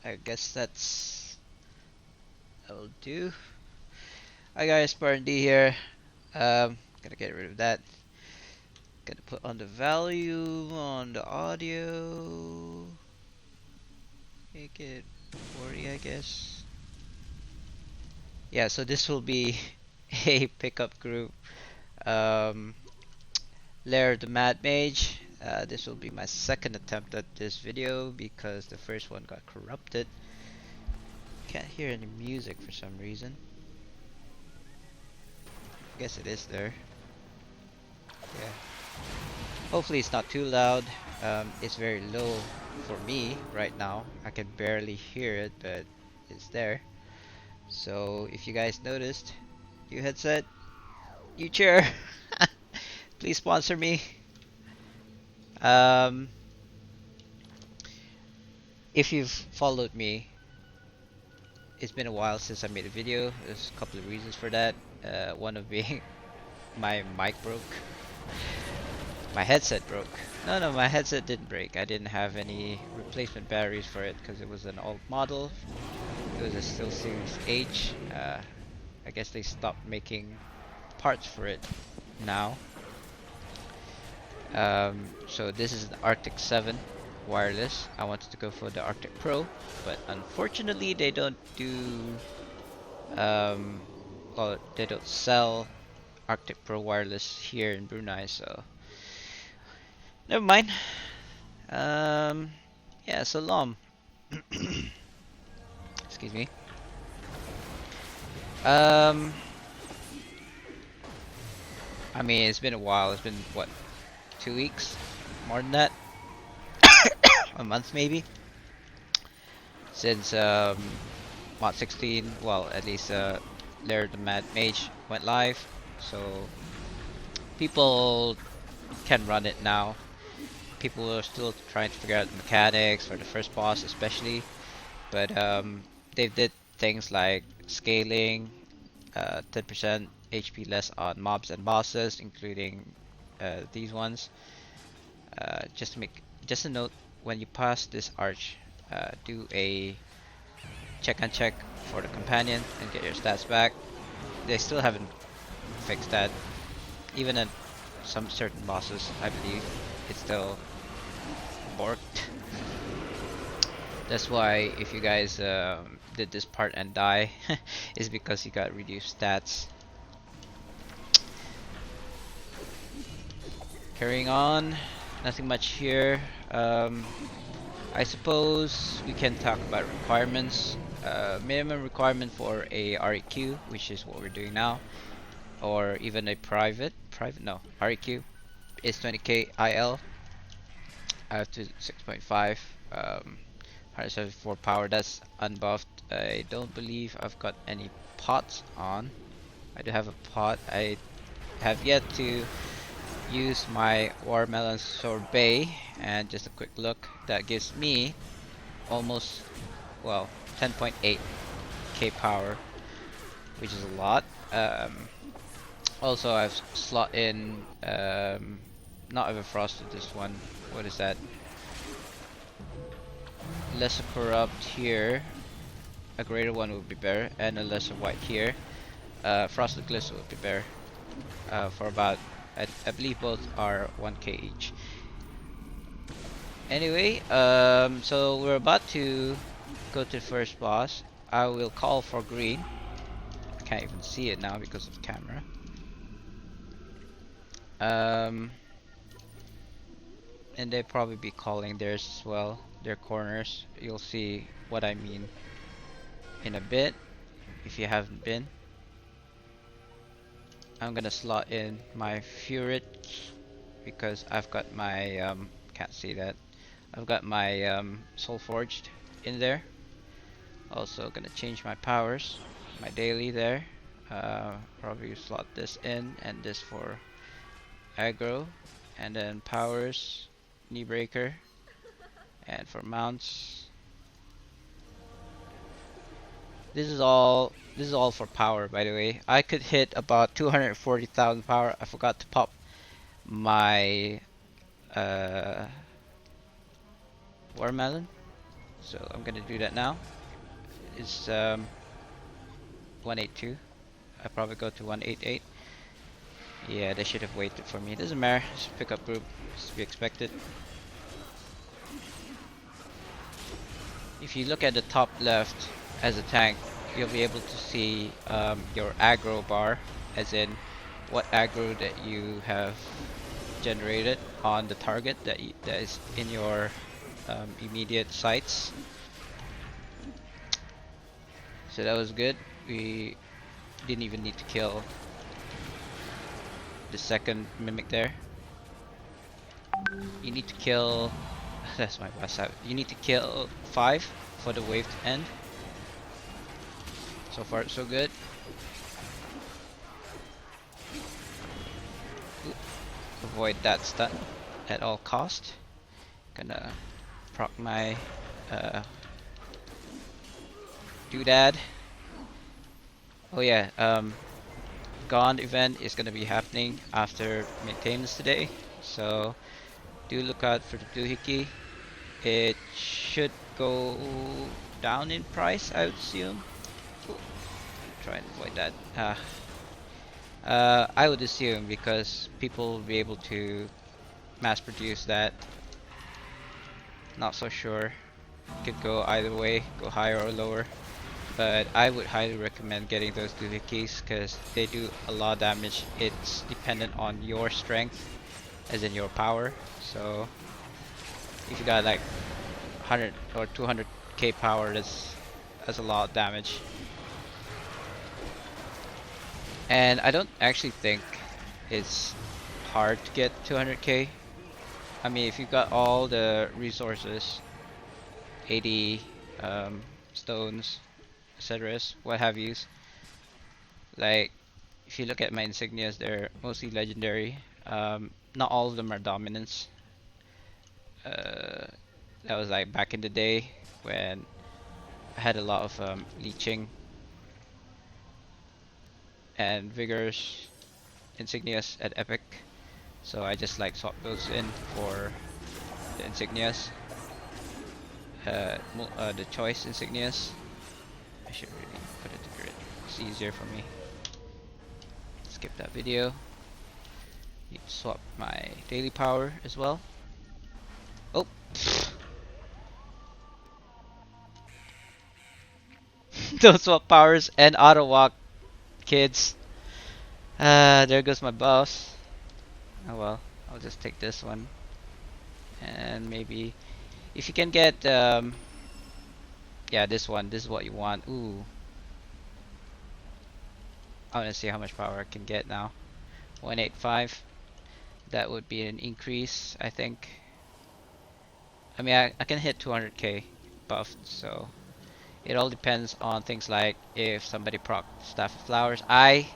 I guess that'll do. Hi guys, SpartanDee here. Gonna get rid of that. Gonna put on the volume on the audio. Make it 40, I guess. Yeah, so this will be a pickup group. Um, Lair the Mad Mage. This will be my second attempt at this video because the first one got corrupted. Can't hear any music for some reason. I guess it is there. Yeah. Hopefully it's not too loud. It's very low for me right now. I can barely hear it, but it's there. So if you guys noticed, new headset, new chair, please sponsor me. Um, if you've followed me, it's been a while since I made a video. There's a couple of reasons for that. One of being my mic broke. My headset broke. No, my headset didn't break. I didn't have any replacement batteries for it because it was an old model. It was a still Series H. I guess they stopped making parts for it now. So this is an Arctic 7 wireless. I wanted to go for the Arctic Pro, but unfortunately they don't do well, they don't sell Arctic Pro wireless here in Brunei, so never mind. Yeah, so LoMM. Excuse me. I mean, it's been a while. It's been what, 2 weeks? More than that? A month maybe? Since Mod 16, well, at least Lair the Mad Mage went live, so people can run it now. People are still trying to figure out the mechanics for the first boss, especially, but they did things like scaling, 10% HP less on mobs and bosses, including these ones. Just a note: when you pass this arch, do a check for the companion and get your stats back. They still haven't fixed that. Even at some certain bosses, I believe, it's still borked. That's why if you guys did this part and die, is because you got reduced stats. Carrying on, nothing much here. I suppose we can talk about requirements. Minimum requirement for a REQ, which is what we're doing now, or even a private no, REQ is 20k IL. I have to 6.5, 174 power. That's unbuffed. I don't believe I've got any pots on. I do have a pot. I have yet to use my watermelon sorbet, and just a quick look, that gives me almost, well, 10.8k power, which is a lot. Also I've slot in not ever frosted this one. What is that? Lesser corrupt here. A greater one would be better, and a lesser white here. Frosted gliss would be better. For about, I believe both are 1k each. Anyway, so we're about to go to the first boss. I will call for green. I can't even see it now because of the camera. And they probably be calling theirs as well, their corners. You'll see what I mean in a bit if you haven't been. I'm gonna slot in my Furit because I've got my can't see that. I've got my Soul Forged in there. Also gonna change my powers, my daily there. Probably slot this in and this for aggro, and then powers, knee breaker, and for mounts. This is all for power, by the way. I could hit about 240,000 power. I forgot to pop my watermelon So I'm gonna do that now. It's 182. I probably go to 188. Yeah, they should have waited for me. It doesn't matter. Just pick up group. It's to be expected. If you look at the top left as a tank, you'll be able to see your aggro bar, as in what aggro that you have generated on the target that is in your immediate sights. So that was good. We didn't even need to kill the second mimic there. You need to kill. That's my boss out. You need to kill 5 for the wave to end. So far, so good. Ooh. Avoid that stun at all cost. Gonna proc my doodad. Oh yeah, Gone event is gonna be happening after maintenance today, so do look out for the doohickey. It should go down in price, I would assume. Ooh, try and avoid that. I would assume, because people will be able to mass produce that. Not so sure. Could go either way, go higher or lower. But I would highly recommend getting those doohickeys because they do a lot of damage. It's dependent on your strength, as in your power. So if you got like 100 or 200k power, that's a lot of damage. And I don't actually think it's hard to get 200k. I mean, if you got all the resources, 80 stones, etc., what have yous. Like, if you look at my insignias, they're mostly legendary. Not all of them are dominance. That was like back in the day when I had a lot of leeching and vigorous insignias at epic. So I just like swap those in for the insignias. The choice insignias. I should really put it to grid. It's easier for me. Skip that video. Need to swap my daily power as well. Oh! Don't swap powers and auto walk, kids. There goes my boss. Oh well, I'll just take this one. And maybe if you can get yeah, this one. This is what you want. Ooh. I want to see how much power I can get now. 185. That would be an increase, I think. I mean, I can hit 200k buffed, so it all depends on things like if somebody proc Staff of Flowers. I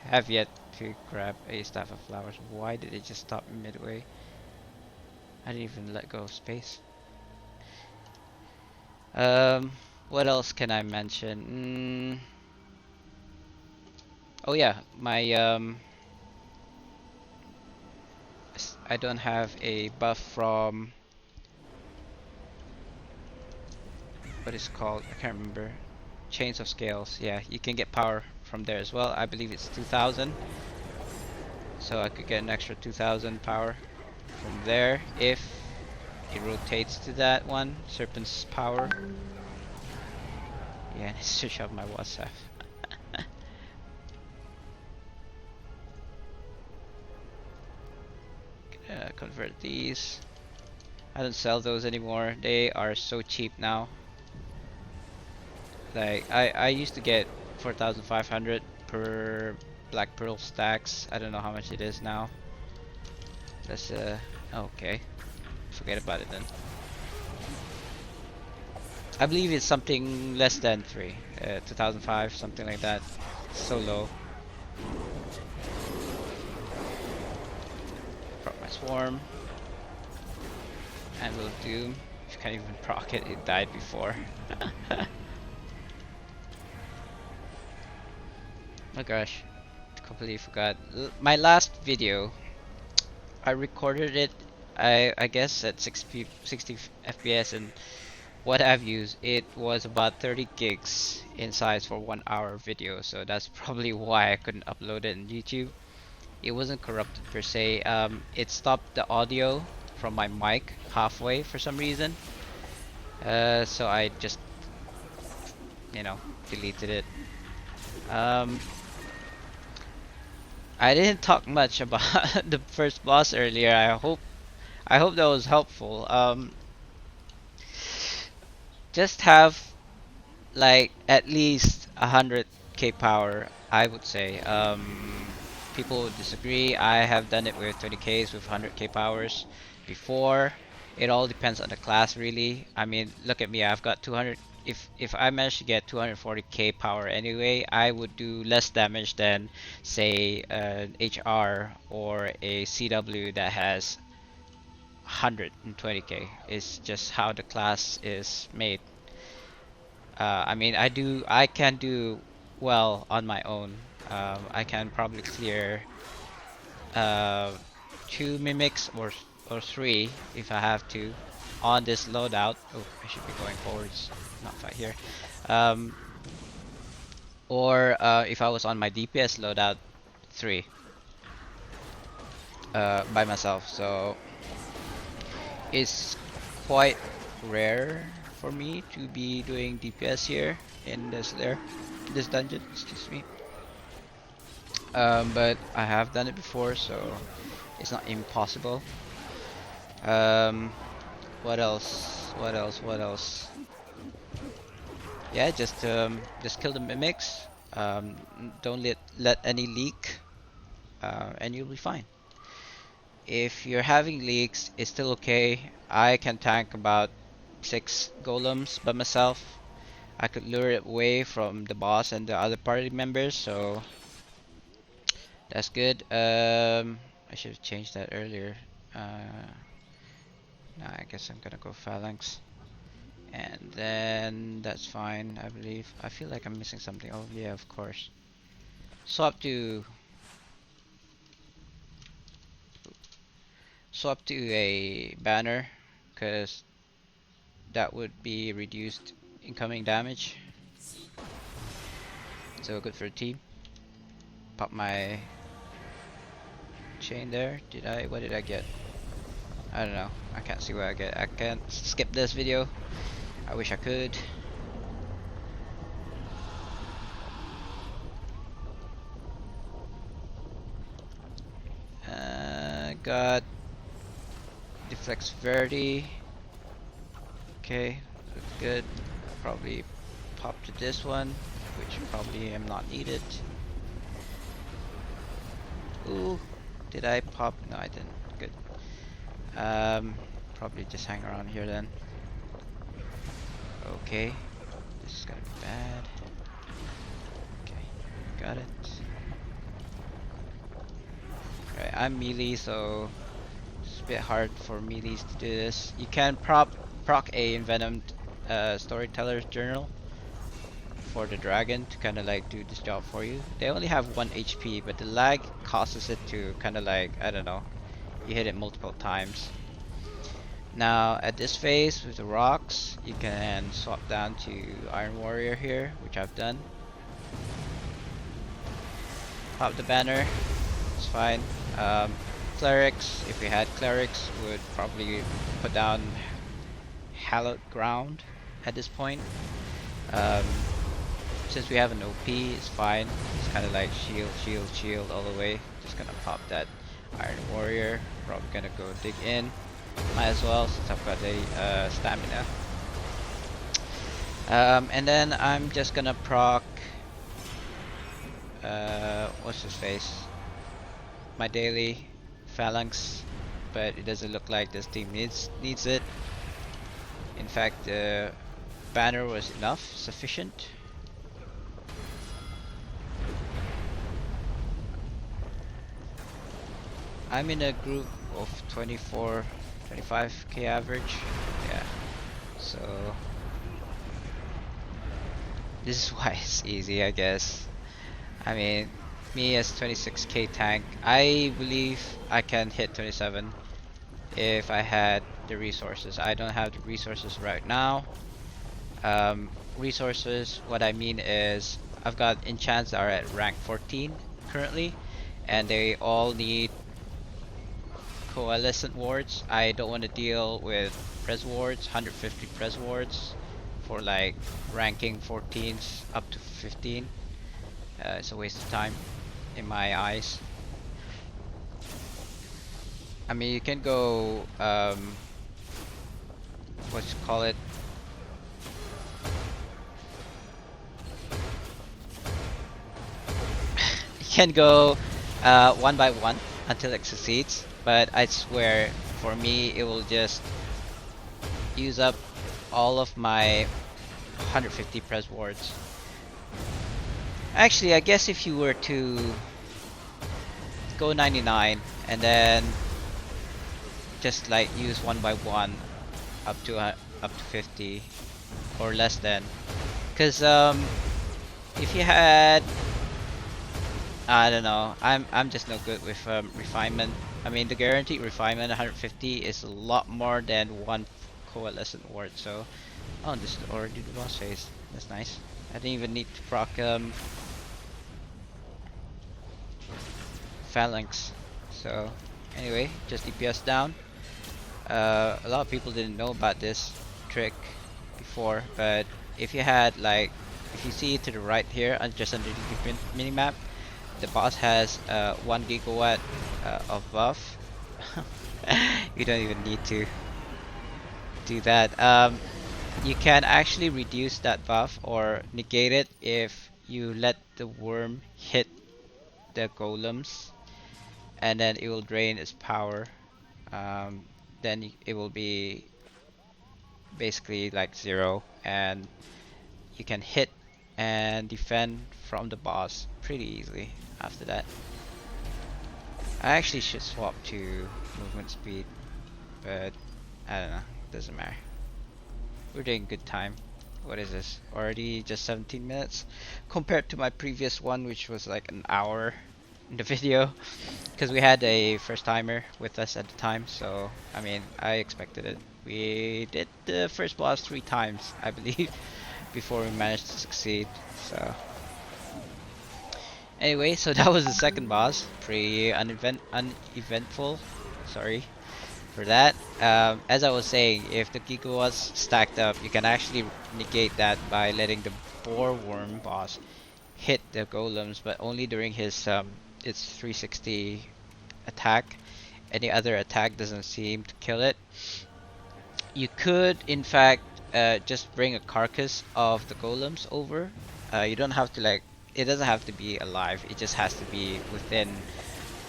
have yet to grab a Staff of Flowers. Why did it just stop midway? I didn't even let go of space. What else can I mention? Oh yeah, my I don't have a buff from what is it called? I can't remember. Chains of Scales. Yeah, you can get power from there as well. I believe it's 2000. So I could get an extra 2000 power from there if it rotates to that one. Serpent's power. Yeah, I need to shove my WhatsApp. Convert these. I don't sell those anymore. They are so cheap now. Like I used to get 4,500 per Black Pearl stacks. I don't know how much it is now. That's okay. Forget about it then. I believe it's something less than 3. 2005, something like that. So low. Proc my swarm. Anvil of Doom. If you can't even proc it, it died before. Oh gosh, completely forgot. My last video, I recorded it, I guess at 60 FPS, and what I've used, it was about 30 gigs in size for 1 hour video, so that's probably why I couldn't upload it on YouTube. It wasn't corrupted per se. It stopped the audio from my mic halfway for some reason. So I just, deleted it. Um, I didn't talk much about the first boss earlier. I hope that was helpful. Just have like at least 100k power, I would say. People would disagree. I have done it with 20ks with 100k powers before. It all depends on the class, really. I mean, look at me. I've got 200. If I managed to get 240k power anyway, I would do less damage than, say, an HR or a CW that has 120k. It's just how the class is made. I mean, I can do well on my own. I can probably clear uh, 2 mimics or 3 if I have to on this loadout. Oh, I should be going forwards, not fight here. Um, or if I was on my DPS loadout, 3 by myself. So it's quite rare for me to be doing DPS here in this dungeon. Excuse me. But I have done it before, so it's not impossible. What else? What else? What else? Yeah, just kill the mimics. Don't let any leak, and you'll be fine. If you're having leaks, it's still okay. I can tank about 6 golems by myself. I could lure it away from the boss and the other party members, so that's good. I should have changed that earlier. Nah, I guess I'm gonna go phalanx. And then that's fine, I believe. I feel like I'm missing something. Oh yeah, of course. Swap to a banner, because that would be reduced incoming damage. So good for the team. Pop my chain there. What did I get? I don't know. I can't see what I get. I can't skip this video. I wish I could. Got deflects Verdi. Okay, looks good. I'll probably pop to this one, which probably am not needed. Ooh, did I pop? No, I didn't. Good. Probably just hang around here then. Okay, this is gonna be bad. Okay, got it. Alright, I'm melee, so it's a bit hard for melees to do this. You can proc a envenomed storyteller's journal for the dragon to kind of like do this job for you. They only have 1 HP, but the lag causes it to kind of like, I don't know, you hit it multiple times. Now at this phase with the rocks, you can swap down to Iron Warrior here, which I've done. Pop the banner, it's fine. Clerics, if we had clerics, would probably put down Hallowed Ground at this point. Since we have an OP, it's fine. It's kind of like shield, shield, shield all the way. Just gonna pop that Iron Warrior. Probably gonna go dig in. Might as well, since I've got the stamina. And then I'm just gonna proc what's his face? My daily phalanx, but it doesn't look like this team needs it. In fact, the banner was sufficient. I'm in a group of 25k average. Yeah, so this is why it's easy, I guess. I mean, me as 26k tank, I believe I can hit 27 if I had the resources. I don't have the resources right now. Resources, what I mean is I've got enchants that are at rank 14 currently, and they all need coalescent wards. I don't want to deal with pres wards, 150 pres wards for like ranking 14s up to 15. It's a waste of time in my eyes. I mean, you can go, what you call it? You can go one by one until it succeeds, but I swear, for me, it will just use up all of my 150 pres wards. Actually, I guess if you were to go 99 and then just like use one by one up to 50 or less than, because if you had, I don't know, I'm just no good with refinement. I mean, the guaranteed refinement 150 is a lot more than one coalescent ward. So, oh, this is already the boss phase. That's nice. I didn't even need to proc phalanx. So anyway, just DPS down. A lot of people didn't know about this trick before, but if you had like, if you see to the right here, just underneath the minimap, the boss has 1 gigawatt of buff. You don't even need to do that. You can actually reduce that buff or negate it if you let the worm hit the golems, and then it will drain its power. Then it will be basically like 0, and you can hit and defend from the boss pretty easily after that. I actually should swap to movement speed, but I don't know, doesn't matter. We're doing good time. What is this? Already just 17 minutes compared to my previous one, which was like an hour in the video, because we had a first timer with us at the time. So I mean, I expected it. We did the first boss 3 times, I believe, before we managed to succeed. So anyway, so that was the second boss. Pretty uneventful. Sorry for that. As I was saying, if the gigawatts stacked up, you can actually negate that by letting the boar worm boss hit the golems, but only during his its 360 attack. Any other attack doesn't seem to kill it. You could, in fact, just bring a carcass of the golems over. You don't have to like. It doesn't have to be alive. It just has to be within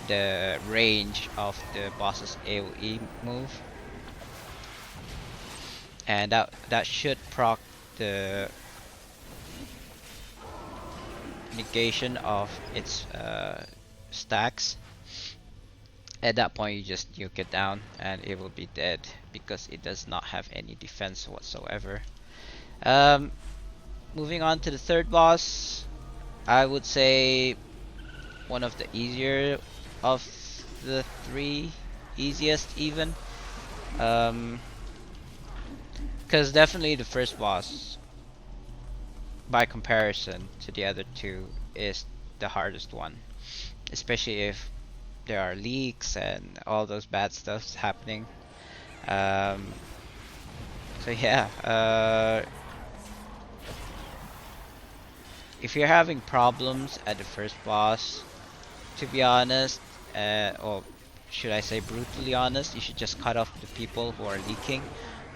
the range of the boss's AoE move, and that should proc the negation of its stacks. At that point, you just nuke it down, and it will be dead because it does not have any defense whatsoever. Moving on to the third boss, I would say one of the easier of the 3, easiest even, because definitely the first boss, by comparison to the other 2, is the hardest one, especially if there are leaks and all those bad stuffs happening. So yeah, if you're having problems at the first boss, to be honest, or should I say brutally honest, you should just cut off the people who are leaking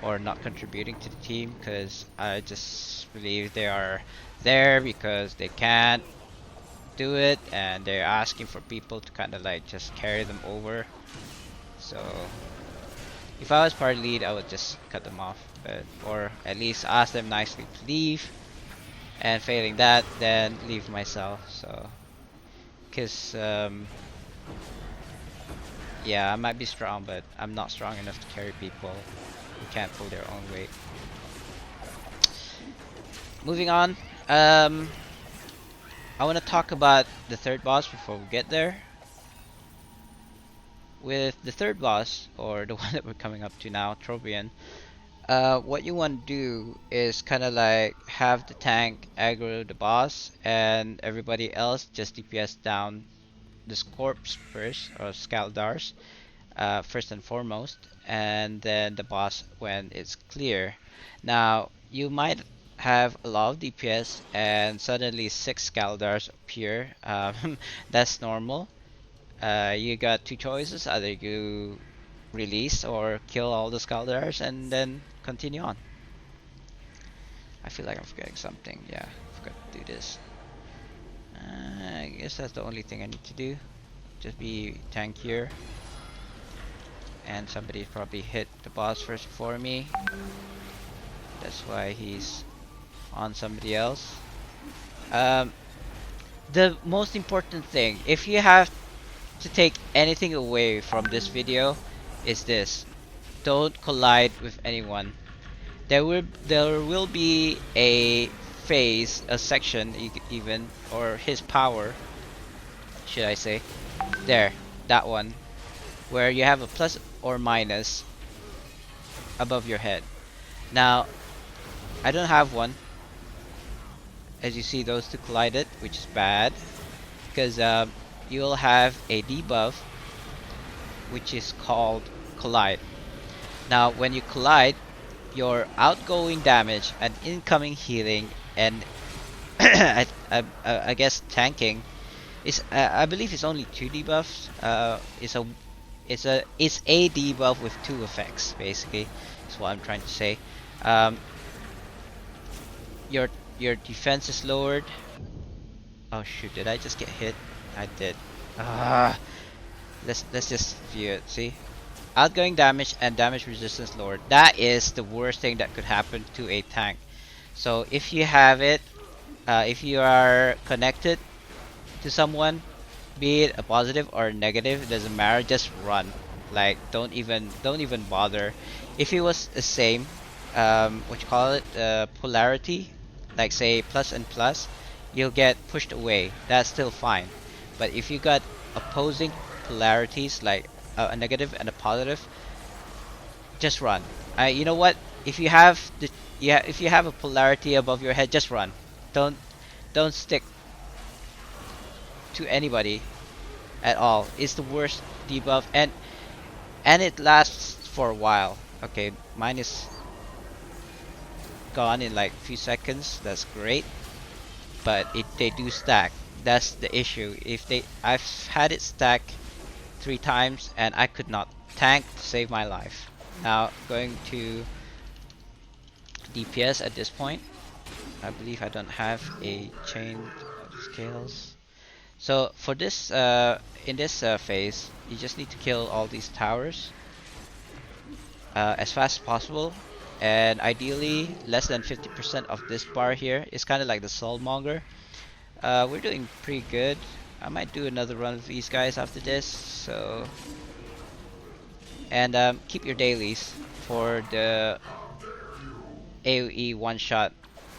or not contributing to the team, because I just believe they are there because they can't do it and they're asking for people to kind of like just carry them over. So if I was part lead, I would just cut them off, or at least ask them nicely to leave, and failing that, then leave myself. So because yeah, I might be strong, but I'm not strong enough to carry people who can't pull their own weight. Moving on, I want to talk about the third boss before we get there. With the third boss, or the one that we're coming up to now, Trobrian, What you want to do is kind of like have the tank aggro the boss, and everybody else just DPS down the Scorps first, or Scaldars, first and foremost, and then the boss when it's clear. Now, you might have a lot of DPS and suddenly 6 Scaldars appear. That's normal. You got two choices: either you release or kill all the Scaldars and then continue on. I feel like I'm forgetting something. Yeah, I forgot to do this. I guess that's the only thing I need to do. Just be tankier. And somebody probably hit the boss first before me. That's why he's on somebody else. The most important thing, if you have to take anything away from this video, is this: don't collide with anyone. There will be a phase, a section even, or his power, should I say? There, that one, where you have a plus or minus above your head. Now, I don't have one. As you see, those two collided, which is bad, because you'll have a debuff, which is called collide. Now, when you collide, your outgoing damage and incoming healing and I guess tanking is I believe it's only two debuffs. It's a debuff with two effects, basically. Is what I'm trying to say. Um, your defense is lowered. Oh shoot! Did I just get hit? I did. Ah, let's just view it. See, outgoing damage and damage resistance lowered. That is the worst thing that could happen to a tank. So if you have it, if you are connected to someone, be it a positive or a negative, it doesn't matter. Just run. Like don't even bother. If it was the same, what you call it, polarity, like say plus and plus, you'll get pushed away. That's still fine. But if you got opposing polarities, like a negative and a positive, just run. You know what? If you have if you have a polarity above your head, just run. Don't stick to anybody at all. It's the worst debuff, and it lasts for a while. Okay, mine is gone in like a few seconds. That's great, but they do stack. That's the issue. I've had it stack 3 times and I could not tank to save my life. Now going to DPS at this point. I believe I don't have a chain of scales. So for this, in this phase, you just need to kill all these towers as fast as possible, and ideally less than 50% of this bar here is kind of like the soulmonger. We're doing pretty good. I might do another run with these guys after this. So, and keep your dailies for the AoE one shot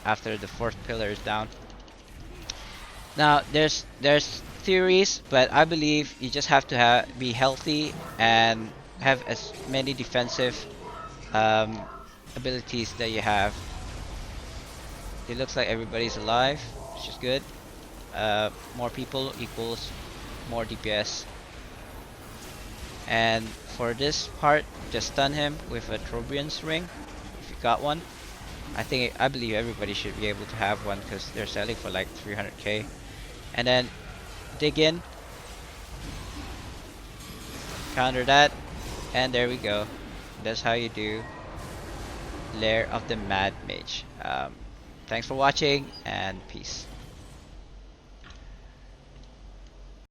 after the fourth pillar is down. Now there's theories, but I believe you just have to be healthy and have as many defensive abilities that you have. It looks like everybody's alive, which is good. More people equals more DPS. And for this part, just stun him with a Trobrian's ring if you got one. I believe everybody should be able to have one because they're selling for like 300k. And then dig in, counter that, and there we go. That's how you do Lair of the Mad Mage. Thanks for watching, and peace.